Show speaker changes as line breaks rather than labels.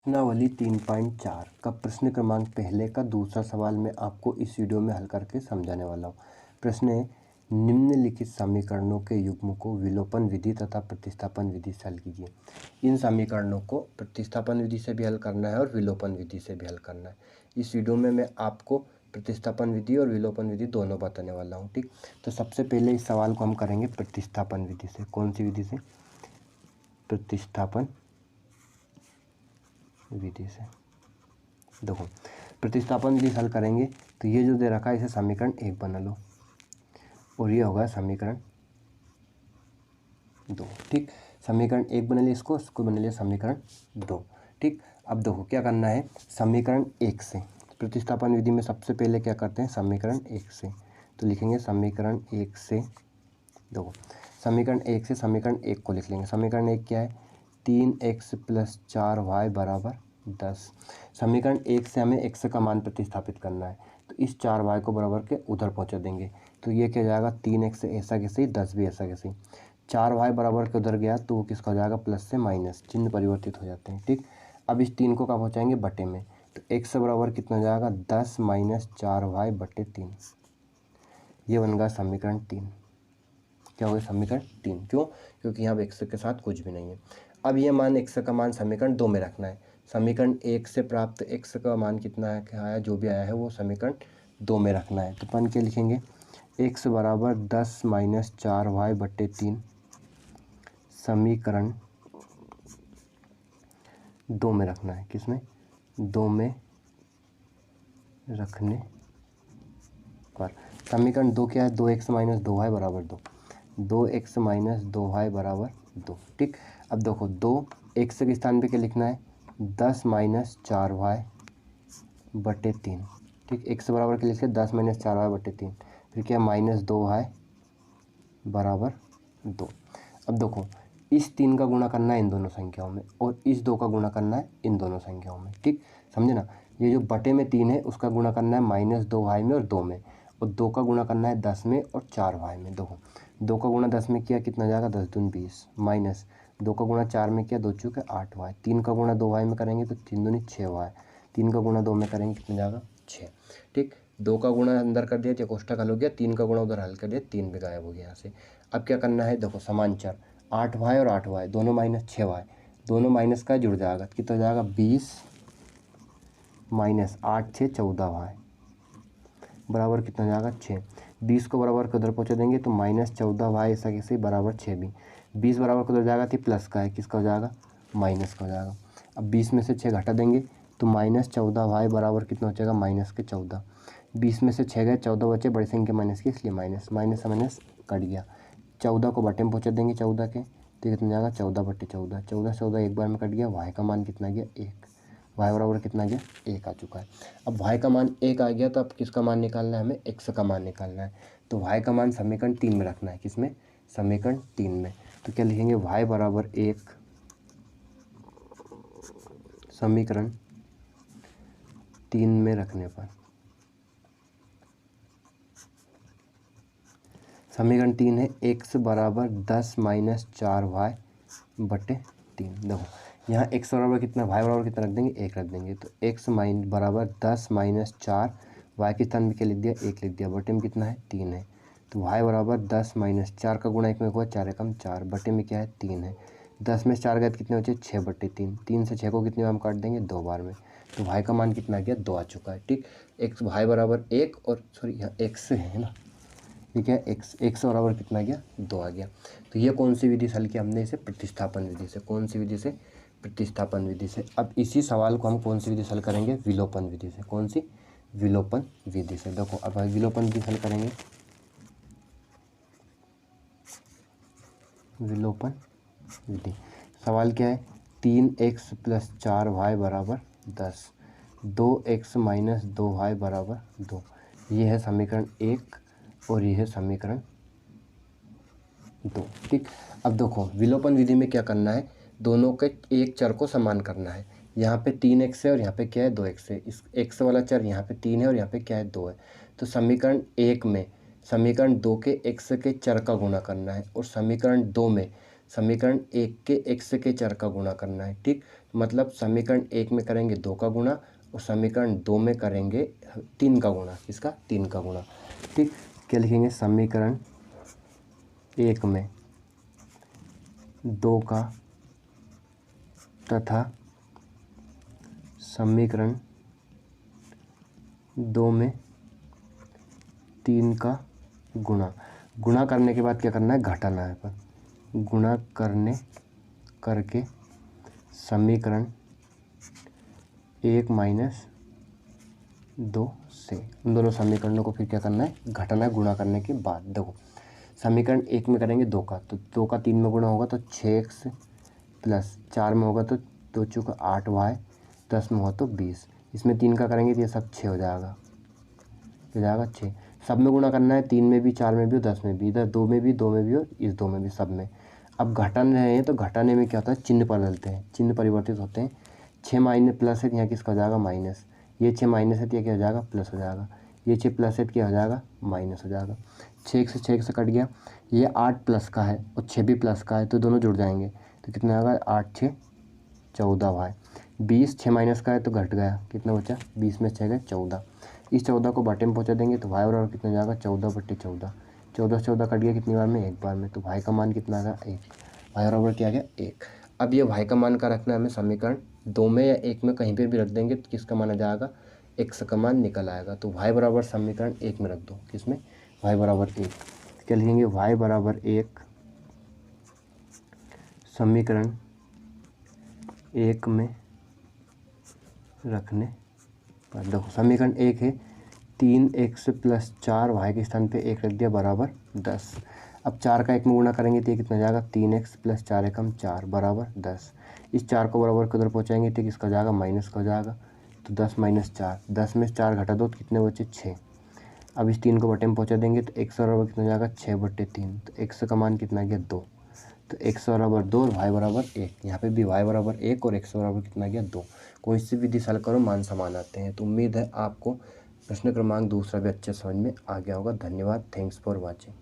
प्रश्नावली 3.4 का प्रश्न क्रमांक पहले का दूसरा सवाल मैं आपको इस वीडियो में हल करके समझाने वाला हूँ। प्रश्न है, निम्नलिखित समीकरणों के युग्म को विलोपन विधि तथा प्रतिस्थापन विधि से हल कीजिए। इन समीकरणों को प्रतिस्थापन विधि से भी हल करना है और विलोपन विधि से भी हल करना है। इस वीडियो में मैं आपको प्रतिस्थापन विधि और विलोपन विधि दोनों बताने वाला हूँ। ठीक, तो सबसे पहले इस सवाल को हम करेंगे प्रतिस्थापन विधि से। कौन सी विधि से? प्रतिस्थापन विधि से। देखो, प्रतिस्थापन विधि हल करेंगे तो ये जो दे रखा है इसे समीकरण 1 बना लो और ये होगा समीकरण 2। ठीक, समीकरण 1 बना लिया, इसको बना लिया समीकरण 2। ठीक, अब देखो क्या करना है। समीकरण 1 से प्रतिस्थापन विधि में सबसे पहले क्या करते हैं, समीकरण 1 से तो लिखेंगे समीकरण 1 से। देखो, समीकरण 1 से समीकरण 1 को लिख लेंगे। समीकरण 1 क्या है, 3x + 4y = 10। समीकरण 1 से हमें x का मान प्रतिस्थापित करना है तो इस 4y को बराबर के उधर पहुंचा देंगे तो ये क्या जाएगा, 3x ऐसा कैसे, 10 भी ऐसा कैसे। 4y बराबर के उधर गया तो वो किसका हो जाएगा, प्लस से माइनस, चिन्ह परिवर्तित हो जाते हैं। ठीक, अब इस 3 को कहाँ पहुँचाएंगे, बटे में, तो x बराबर कितना हो जाएगा, 10 - 4y/3। ये बन गया समीकरण 3। क्या होगा, समीकरण 3। क्यों? क्योंकि यहाँ x के साथ कुछ भी नहीं है। अब ये मान x का मान समीकरण 2 में रखना है। समीकरण 1 से प्राप्त x का मान कितना है, क्या आया, जो भी आया है वो समीकरण 2 में रखना है। तो अपन क्या लिखेंगे, x बराबर 10 - 4y/3 समीकरण 2 में रखना है। किसमें? 2 में रखने पर समीकरण 2 क्या है, 2x - 2y = 2। 2x - 2y = 2। ठीक, अब देखो 2x के स्थान पे क्या लिखना है, 10 - 4y/3। ठीक, x बराबर क्या लिखे, 10 - 4y/3, फिर क्या, -2y = 2। अब देखो, इस 3 का गुणा करना है इन दोनों संख्याओं में और इस 2 का गुणा करना है इन दोनों संख्याओं में। ठीक, समझे ना। ये जो बटे में 3 है उसका गुणा करना है -2y में और 2 में, और 2 का गुणा करना है 10 में और 4y में। देखो, 2 का गुणा 10 में किया कितना जाएगा, 10 दूनी 20, माइनस 2 का गुणा 4 में किया 2 चौके 8y, 3 का गुणा 2y में करेंगे तो 3 दूनी 6y, 3 का गुणा 2 में करेंगे कितना जाएगा, 6। ठीक, 2 का गुणा अंदर कर दिया तो कोष्ठक हल हो गया, 3 का गुणा उधर हल कर दिया, 3 भी गायब हो गया यहाँ से। अब क्या करना है, देखो समान चर 8y और 8y दोनों माइनस 6y, दोनों माइनस का जुड़ जाएगा, कितना हो जाएगा, 20 - 8 6 14y बराबर कितना हो जाएगा, 6। 20 को बराबर के उधर पहुँचा देंगे तो -14y ऐसा कैसे बराबर 6 भी। 20 बराबर के उधर जाएगा तो प्लस का है, किसका हो जाएगा, माइनस का हो जाएगा। अब 20 में से 6 घटा देंगे तो -14y बराबर कितना हो जाएगा, -14। 20 में से 6 गए, 14 बचे, बड़ी संख्या माइनस की इसलिए माइनस, माइनस से माइनस कट गया। 14 को बटे में पहुँचा देंगे 14 के, तो कितना जाएगा, 14/14। 14 14 एक बार में कट गया, y का मान कितना गया, 1। y बराबर कितना गया, 1 आ चुका है। अब y का मान 1 आ गया तो अब किसका मान निकालना है, हमें x का मान निकालना है। तो y का मान समीकरण 3 में रखना है। किसमें, समीकरण 3 में। तो क्या लिखेंगे, y बराबर 1 समीकरण 3 में रखने पर, समीकरण 3 है x बराबर 10 - 4y/3। देखो यहाँ x बराबर कितना, y बराबर कितना रख देंगे, 1 रख देंगे, तो x बराबर 10 - 4, y के स्थान में क्या लिख दिया, 1 लिख दिया, बटे में कितना है, 3 है। तो y बराबर 10 - 4 का गुणा 1 में हुआ, 4 एकम 4, बटे में क्या है, 3 है। 10 में से 4 गए कितने बचे, 6/3। 3 से 6 को कितने बार हम काट देंगे, 2 बार में। तो y का मान कितना आ गया, 2 आ चुका है। ठीक, x y बराबर 1 और सॉरी यहाँ x है ना, ठीक है, x बराबर कितना गया, 2 आ गया। तो ये कौन सी विधि से हल किया हमने, इसे प्रतिस्थापन विधि से। कौन सी विधि से, प्रतिस्थापन विधि से। अब इसी सवाल को हम कौन सी विधि से हल करेंगे, विलोपन विधि से। कौन सी, विलोपन विधि से। देखो अब विलोपन विधि हल करेंगे, विलोपन विधि। सवाल क्या है, 3x + 4y = 10, 2x - 2y = 2। ये है समीकरण 1 और ये है समीकरण 2। ठीक, अब देखो विलोपन विधि में क्या करना है, दोनों के एक चर को समान करना है। यहाँ पे 3x है और यहाँ पे क्या है, 2x है। इस x वाला चर यहाँ पे 3 है और यहाँ पे क्या है, 2 है। तो समीकरण 1 में समीकरण 2 के x के चर का गुणा करना है और समीकरण 2 में समीकरण 1 के x के चर का गुणा करना है। ठीक, मतलब समीकरण 1 में करेंगे 2 का गुणा और समीकरण 2 में करेंगे 3 का गुणा। इसका 3 का गुणा। ठीक, क्या लिखेंगे? समीकरण 1 में 2 का तथा समीकरण 2 में 3 का गुणा। गुणा करने के बाद क्या करना है? घटाना है। पर गुणा करके समीकरण 1 माइनस 2 से उन दोनों समीकरणों को फिर क्या करना है? घटाना है गुणा करने के बाद। देखो, समीकरण 1 में करेंगे 2 का, तो 2 का 3 में गुणा होगा तो 6x प्लस 4 में होगा तो 2 चौका 8y, 10 में होगा तो 20। इसमें 3 का करेंगे तो ये सब 6 हो जाएगा, हो जाएगा 6। सब में गुणा करना है, 3 में भी, 4 में भी और 10 में भी, इधर 2 में भी, 2 में भी और इस 2 में भी, सब में। अब घटाने हैं तो घटाने में क्या होता है? चिन्ह बदलते हैं, चिन्ह परिवर्तित होते हैं। 6 माइनस प्लस है तो यहाँ किसका हो जाएगा? माइनस। ये 6 माइनस है तो ये क्या हो जाएगा? प्लस हो जाएगा। ये 6 प्लस है तो क्या हो जाएगा? माइनस हो जाएगा। 6 से कट गया। ये 8 प्लस का है और 6 भी प्लस का है तो दोनों जुड़ जाएंगे तो कितना आएगा? 8 6 14 भाई। 20 6 माइनस का है तो घट गया, कितना बचा? 20 में 6 गए 14। इस 14 को बटे में पहुँचा देंगे तो भाई बराबर कितना जाएगा? 14/14। 14 कट गया कितनी बार में? एक बार में। तो भाई का मान कितना आ गया? 1। भाई बराबर क्या आ गया? 1। अब ये भाई का मान का रखना है हमें समीकरण 2 में या 1 में, कहीं पे भी रख देंगे तो किसका मान आ जाएगा? x का मान निकल आएगा। तो y बराबर समीकरण 1 में रख दो। किसमें? y बराबर 1। क्या लिखेंगे? y बराबर 1 समीकरण 1 में रखने पर। देखो, समीकरण 1 है 3x प्लस 4y के स्थान पे 1 रख दिया बराबर 10। अब 4 का 1 में गुणा करेंगे तो ये कितना जाएगा? 3x प्लस 4 एकम 4 बराबर 10। इस 4 को बराबर किधर पहुँचाएंगे तो किसका जाएगा? माइनस का हो जाएगा। तो 10 माइनस 4, 10 में 4 घटा दो तो कितने बचे? 6। अब इस 3 को बटे में पहुँचा देंगे तो x बराबर कितना जाएगा? 6/3। तो x का मान कितना गया? 2। तो x बराबर 2 और y बराबर 1। यहाँ पे भी y बराबर 1 और x बराबर कितना गया? 2। कोई सी विधि हल करो, मान समान आते हैं। तो उम्मीद है आपको प्रश्न क्रमांक 2 भी अच्छे समझ में आ गया होगा। धन्यवाद। Thanks for watching.